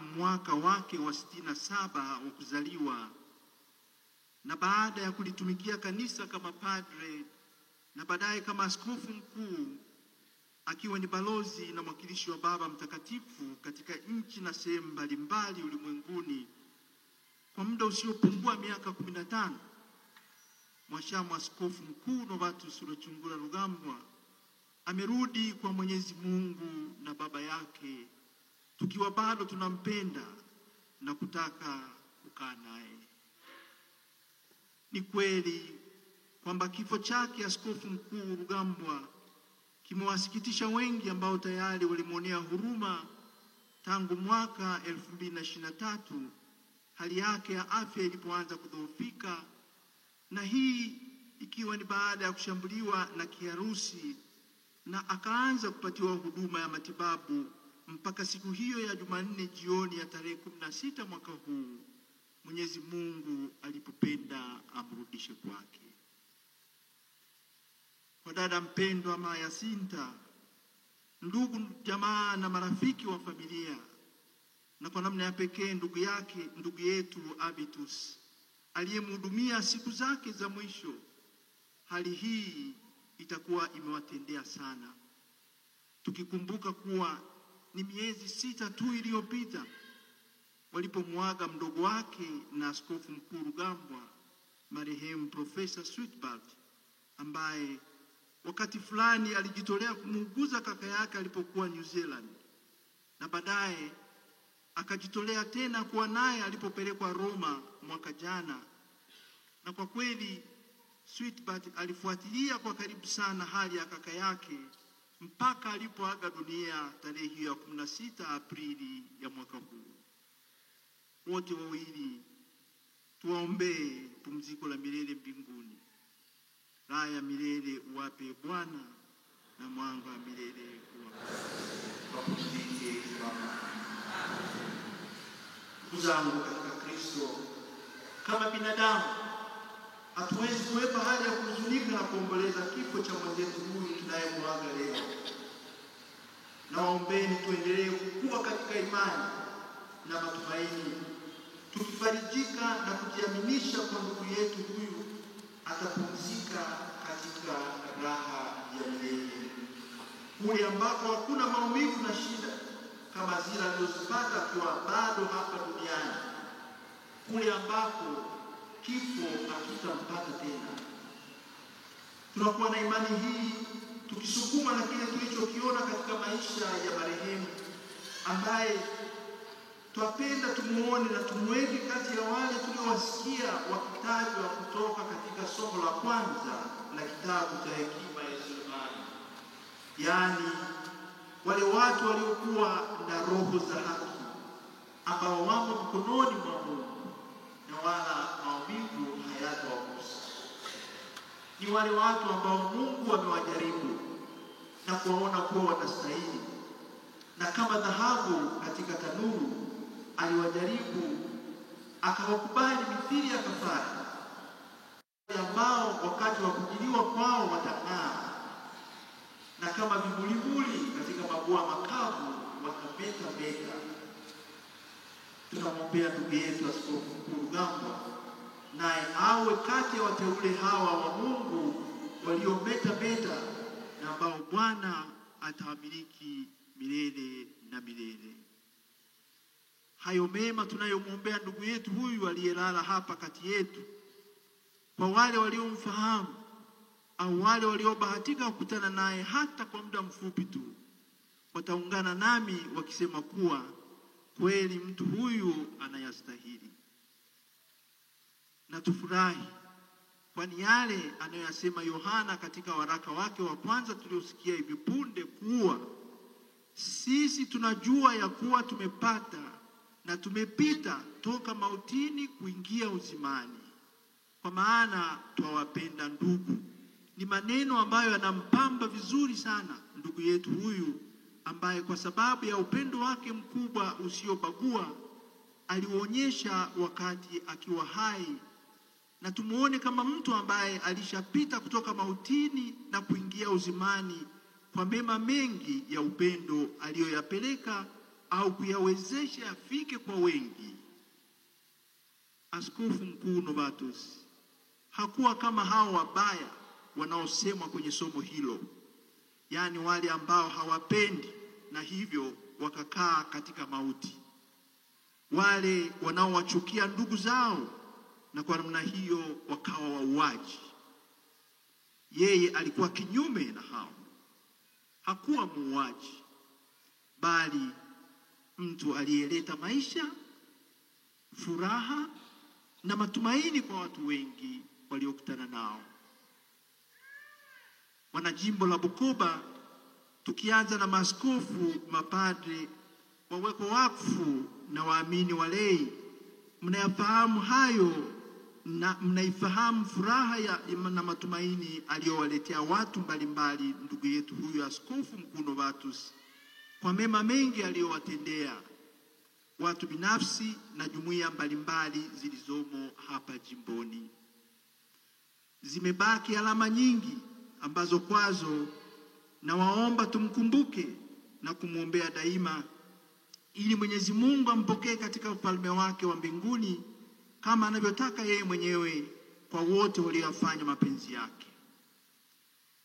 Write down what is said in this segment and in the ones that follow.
mwaka wake wa 67 wa kuzaliwa, na baada ya kulitumikia kanisa kama padre na baadaye kama askofu mkuu, akiwa ni balozi na mwakilishi wa Baba Mtakatifu katika nchi na sehemu mbalimbali ulimwenguni kwa muda usiopungua miaka 15, Mhashamu Askofu Mkuu Novatus Rwachungura Rugambwa amerudi kwa Mwenyezi Mungu na Baba yake, tukiwa bado tunampenda na kutaka kukaa naye. Ni kweli kwamba kifo chake Askofu Mkuu Rugambwa kimewasikitisha wengi ambao tayari walimwonea huruma tangu mwaka 2023 hali yake ya afya ilipoanza kudhoofika, na hii ikiwa ni baada ya kushambuliwa na kiharusi, na akaanza kupatiwa huduma ya matibabu mpaka siku hiyo ya Jumanne jioni ya tarehe 16 mwaka huu Mwenyezi Mungu alipopenda amrudishe kwake. Kwa dada mpendwa Mama Yasinta, ndugu jamaa na marafiki wa familia, na kwa namna ya pekee ndugu yetu Abitus aliyemhudumia siku zake za mwisho, hali hii itakuwa imewatendea sana, tukikumbuka kuwa ni miezi 6 tu iliyopita walipomwaga mdogo wake na Askofu Mkuu Rugambwa, marehemu Profesa Sweetbart, ambaye wakati fulani alijitolea kumuuguza kaka yake alipokuwa New Zealand, na baadaye akajitolea tena kuwa naye alipopelekwa Roma mwaka jana. Na kwa kweli Sweetbart alifuatilia kwa karibu sana hali ya kaka yake mpaka alipoaga dunia tarehe hiyo ya 16 Aprili ya mwaka huu. Wote wawili tuwaombee pumziko la milele mbinguni. Raha ya milele uwape Bwana, na mwanga wa milele wapumzike kwa ndugu zangu katika Kristo. Kama binadamu hatuwezi kuwepa hali ya kuhuzunika na kuomboleza kifo cha mwenzetu huyu tunayemwaga leo. Naombeni tuendelee kukua katika imani na matumaini, tukifarijika na kujiaminisha kwa ndugu yetu huyu atapumzika katika raha ya milele, kule ambako hakuna maumivu na shida kama zile alizopata akiwa bado hapa duniani, kule ambako kifo hakitampata tena. Tunakuwa na imani hii tukisukuma na kile tulichokiona katika maisha ya marehemu, ambaye twapenda tumuone na tumweke kati ya wale tuliowasikia wakitajwa kutoka katika somo la kwanza la kitabu cha Hekima ya Sulemani, yaani wale watu waliokuwa na roho za haki, ambao wamo mkononi mwa Mungu na wala maumivu hayatawagusa. Ni wale watu ambao Mungu amewajaribu na kuwaona kuwa wanastahili, na kama dhahabu katika tanuru aliwajaribu akawakubali mithili ya kafara, ambao wakati wa kujiliwa kwao watang'aa, na kama vivulivuli katika mabua makavu watameta. Tunamwombea ndugu yetu Askofu Mkuu Rugambwa, naye awe kati ya wateule hawa wa Mungu waliometa na ambao Bwana atawamiliki milele na milele. Hayo mema tunayomwombea ndugu yetu huyu aliyelala hapa kati yetu, kwa wale waliomfahamu au wale waliobahatika kukutana naye hata kwa muda mfupi tu, wataungana nami wakisema kuwa kweli mtu huyu anayastahili. Na tufurahi, kwani yale anayoyasema Yohana katika waraka wake wa kwanza tuliosikia hivi punde, kuwa sisi tunajua ya kuwa tumepata na tumepita toka mautini kuingia uzimani, kwa maana twawapenda ndugu. Ni maneno ambayo yanampamba vizuri sana ndugu yetu huyu, ambaye kwa sababu ya upendo wake mkubwa usiobagua alionyesha wakati akiwa hai, na tumuone kama mtu ambaye alishapita kutoka mautini na kuingia uzimani kwa mema mengi ya upendo aliyoyapeleka au kuyawezesha yafike kwa wengi. Askofu Mkuu Novatus hakuwa kama hao wabaya wanaosemwa kwenye somo hilo, yaani wale ambao hawapendi na hivyo wakakaa katika mauti, wale wanaowachukia ndugu zao na kwa namna hiyo wakawa wauaji. Yeye alikuwa kinyume na hao. Hakuwa muuaji, bali mtu aliyeleta maisha, furaha na matumaini kwa watu wengi waliokutana nao. Wanajimbo la Bukoba, tukianza na maaskofu, mapadre, waweko wakfu na waamini walei, mnayafahamu hayo na mnaifahamu furaha na matumaini aliyowaletea watu mbalimbali ndugu yetu huyu Askofu Mkuu Novatus kwa mema mengi aliyowatendea watu binafsi na jumuiya mbalimbali zilizomo hapa jimboni. Zimebaki alama nyingi ambazo kwazo na waomba tumkumbuke na kumwombea daima, ili Mwenyezi Mungu ampokee katika ufalme wake wa mbinguni kama anavyotaka yeye mwenyewe kwa wote waliofanya mapenzi yake.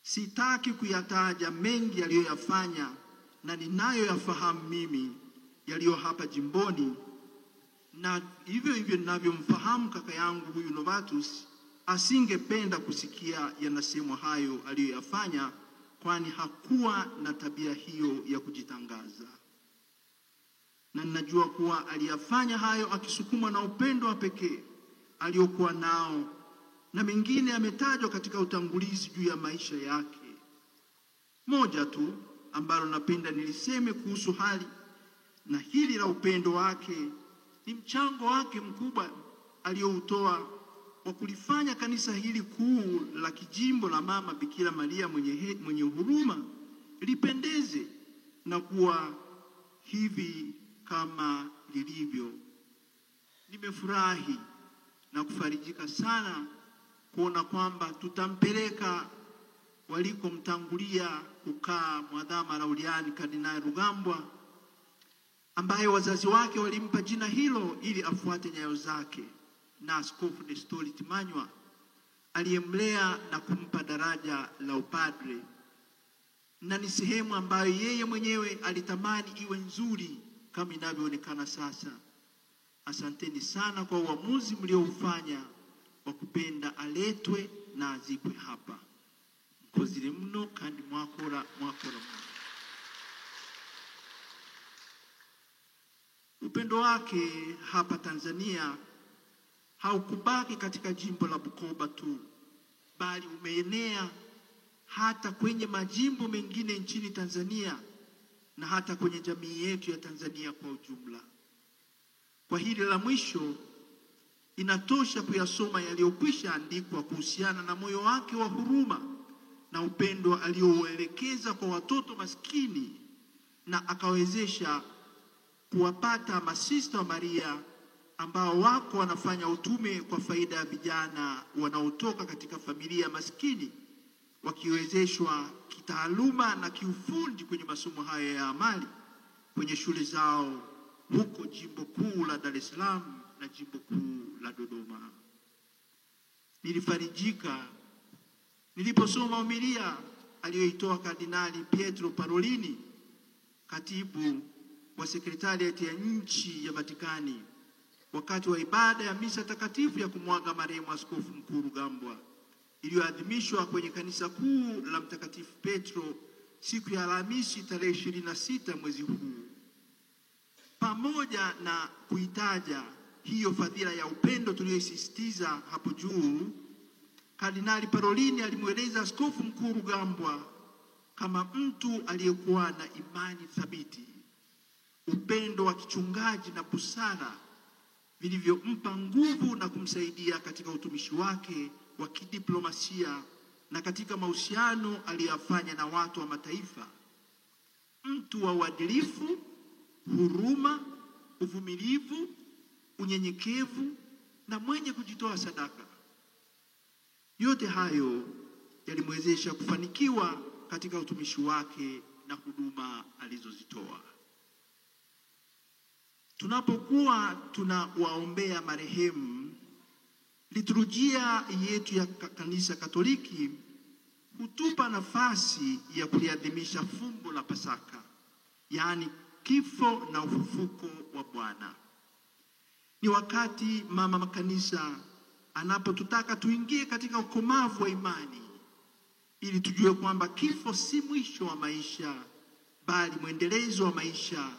Sitaki kuyataja mengi aliyoyafanya na ninayoyafahamu mimi yaliyo hapa jimboni, na hivyo hivyo ninavyomfahamu kaka yangu huyu Novatus asingependa kusikia yanasemwa hayo aliyoyafanya, kwani hakuwa na tabia hiyo ya kujitangaza. Na ninajua kuwa aliyafanya hayo akisukumwa na upendo wa pekee aliokuwa nao, na mengine yametajwa katika utangulizi juu ya maisha yake. Moja tu ambalo napenda niliseme kuhusu hali na hili la upendo wake ni mchango wake mkubwa aliyoutoa wa kulifanya kanisa hili kuu la kijimbo la Mama Bikira Maria mwenye huruma lipendeze na kuwa hivi kama lilivyo. Nimefurahi na kufarijika sana kuona kwamba tutampeleka walikomtangulia kukaa Mwadhama Laureani Kardinali Rugambwa, ambaye wazazi wake walimpa jina hilo ili afuate nyayo zake, na Askofu Nestori Timanywa aliyemlea na kumpa daraja la upadre, na ni sehemu ambayo yeye mwenyewe alitamani iwe nzuri kama inavyoonekana sasa. Asanteni sana kwa uamuzi mlioufanya wa kupenda aletwe na azikwe hapa. Mkozile mno kandi mwakora mno. Upendo wake hapa Tanzania haukubaki katika jimbo la Bukoba tu, bali umeenea hata kwenye majimbo mengine nchini Tanzania na hata kwenye jamii yetu ya Tanzania kwa ujumla. Kwa hili la mwisho, inatosha kuyasoma yaliyokwisha andikwa kuhusiana na moyo wake wa huruma na upendo aliouelekeza kwa watoto maskini, na akawezesha kuwapata masista wa Maria ambao wako wanafanya utume kwa faida ya vijana wanaotoka katika familia maskini, wakiwezeshwa kitaaluma na kiufundi kwenye masomo haya ya amali kwenye shule zao huko jimbo kuu la Dar es Salaam na jimbo kuu la Dodoma. Nilifarijika niliposoma homilia aliyoitoa Kardinali Pietro Parolini, katibu wa sekretariati ya nchi ya Vatikani, wakati wa ibada ya misa takatifu ya kumwaga marehemu Askofu Mkuu Rugambwa iliyoadhimishwa kwenye kanisa kuu la Mtakatifu Petro siku ya Alhamisi tarehe 26 mwezi huu. Pamoja na kuitaja hiyo fadhila ya upendo tuliyosisitiza hapo juu, Kardinali Parolini alimweleza Askofu Mkuu Rugambwa kama mtu aliyekuwa na imani thabiti, upendo wa kichungaji na busara vilivyompa nguvu na kumsaidia katika utumishi wake wa kidiplomasia na katika mahusiano aliyofanya na watu wa mataifa. Mtu wa uadilifu, huruma, uvumilivu, unyenyekevu na mwenye kujitoa sadaka. Yote hayo yalimwezesha kufanikiwa katika utumishi wake na huduma alizozitoa. Tunapokuwa tunawaombea marehemu, liturujia yetu ya Kanisa Katoliki hutupa nafasi ya kuliadhimisha fumbo la Pasaka, yaani kifo na ufufuko wa Bwana. Ni wakati mama makanisa anapotutaka tuingie katika ukomavu wa imani, ili tujue kwamba kifo si mwisho wa maisha, bali mwendelezo wa maisha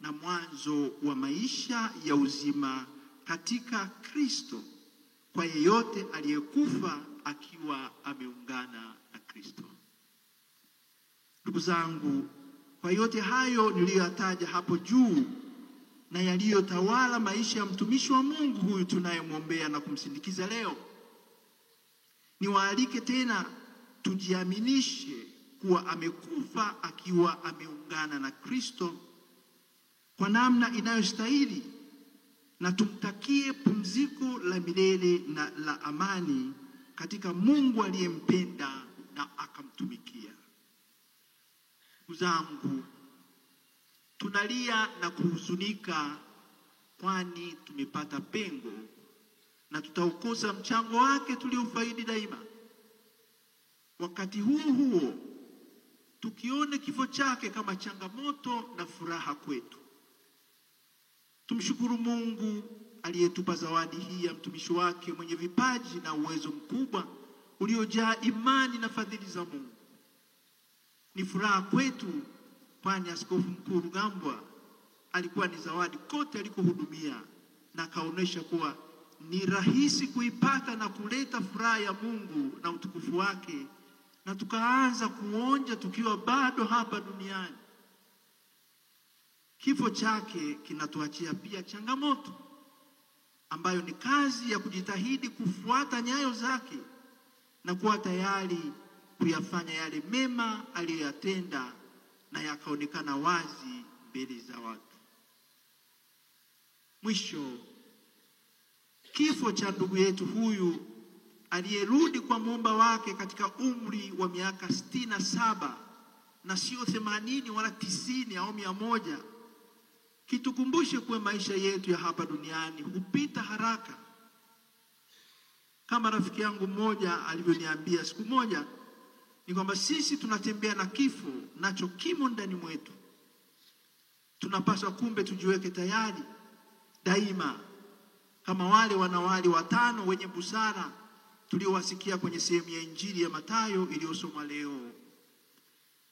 na mwanzo wa maisha ya uzima katika Kristo, kwa yeyote aliyekufa akiwa ameungana na Kristo. Ndugu zangu, kwa yote hayo niliyoyataja hapo juu na yaliyotawala maisha ya mtumishi wa Mungu huyu tunayemwombea na kumsindikiza leo, niwaalike tena tujiaminishe kuwa amekufa akiwa ameungana na Kristo kwa namna inayostahili, na tumtakie pumziko la milele na la amani katika Mungu aliyempenda na akamtumikia. Ndugu zangu, tunalia na kuhuzunika, kwani tumepata pengo na tutaukosa mchango wake tuliofaidi daima. Wakati huo tukione kifo chake kama changamoto na furaha kwetu. Tumshukuru Mungu aliyetupa zawadi hii ya mtumishi wake mwenye vipaji na uwezo mkubwa uliojaa imani na fadhili za Mungu. Ni furaha kwetu, kwani Askofu Mkuu Rugambwa alikuwa ni zawadi kote alikohudumia, na kaonesha kuwa ni rahisi kuipata na kuleta furaha ya Mungu na utukufu wake, na tukaanza kuonja tukiwa bado hapa duniani. Kifo chake kinatuachia pia changamoto, ambayo ni kazi ya kujitahidi kufuata nyayo zake na kuwa tayari kuyafanya yale mema aliyoyatenda na yakaonekana wazi mbele za watu. Mwisho, kifo cha ndugu yetu huyu aliyerudi kwa Muumba wake katika umri wa miaka 67 na sio 80 wala 90 au 100, kitukumbushe kuwa maisha yetu ya hapa duniani hupita haraka. Kama rafiki yangu mmoja alivyoniambia siku moja, ni kwamba sisi tunatembea na kifo, nacho kimo ndani mwetu. Tunapaswa kumbe tujiweke tayari daima, kama wale wanawali 5 wenye busara tuliowasikia kwenye sehemu ya Injili ya Mathayo iliyosomwa leo,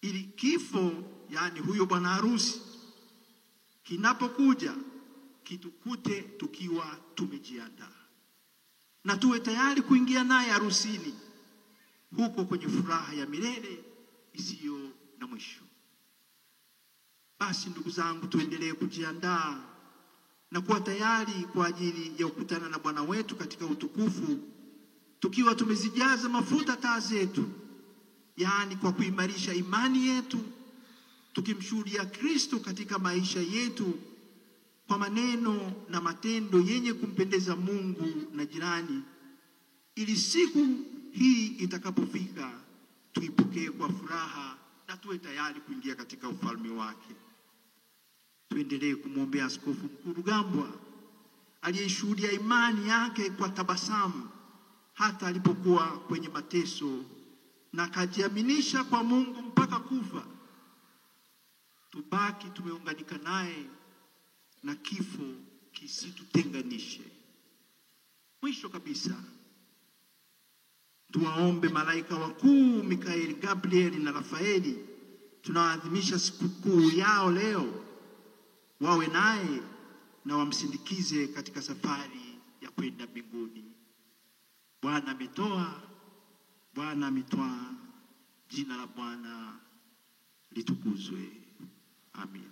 ili kifo, yani huyo bwana harusi, kinapokuja kitukute tukiwa tumejiandaa, na tuwe tayari kuingia naye harusini, huko kwenye furaha ya milele isiyo na mwisho. Basi ndugu zangu, tuendelee kujiandaa na kuwa tayari kwa ajili ya kukutana na Bwana wetu katika utukufu, tukiwa tumezijaza mafuta taa zetu, yaani kwa kuimarisha imani yetu, tukimshuhudia Kristo katika maisha yetu kwa maneno na matendo yenye kumpendeza Mungu na jirani, ili siku hii itakapofika tuipokee kwa furaha na tuwe tayari kuingia katika ufalme wake. Tuendelee kumwombea Askofu Mkuu Rugambwa aliyeshuhudia imani yake kwa tabasamu hata alipokuwa kwenye mateso, na akajiaminisha kwa Mungu mpaka kufa. Tubaki tumeunganika naye na kifo kisitutenganishe. Mwisho kabisa, tuwaombe malaika wakuu Mikaeli, Gabrieli na Rafaeli tunaadhimisha sikukuu yao leo, wawe naye na wamsindikize katika safari ya kwenda mbinguni. Bwana ametoa, Bwana ametwaa, jina la Bwana litukuzwe. Amen.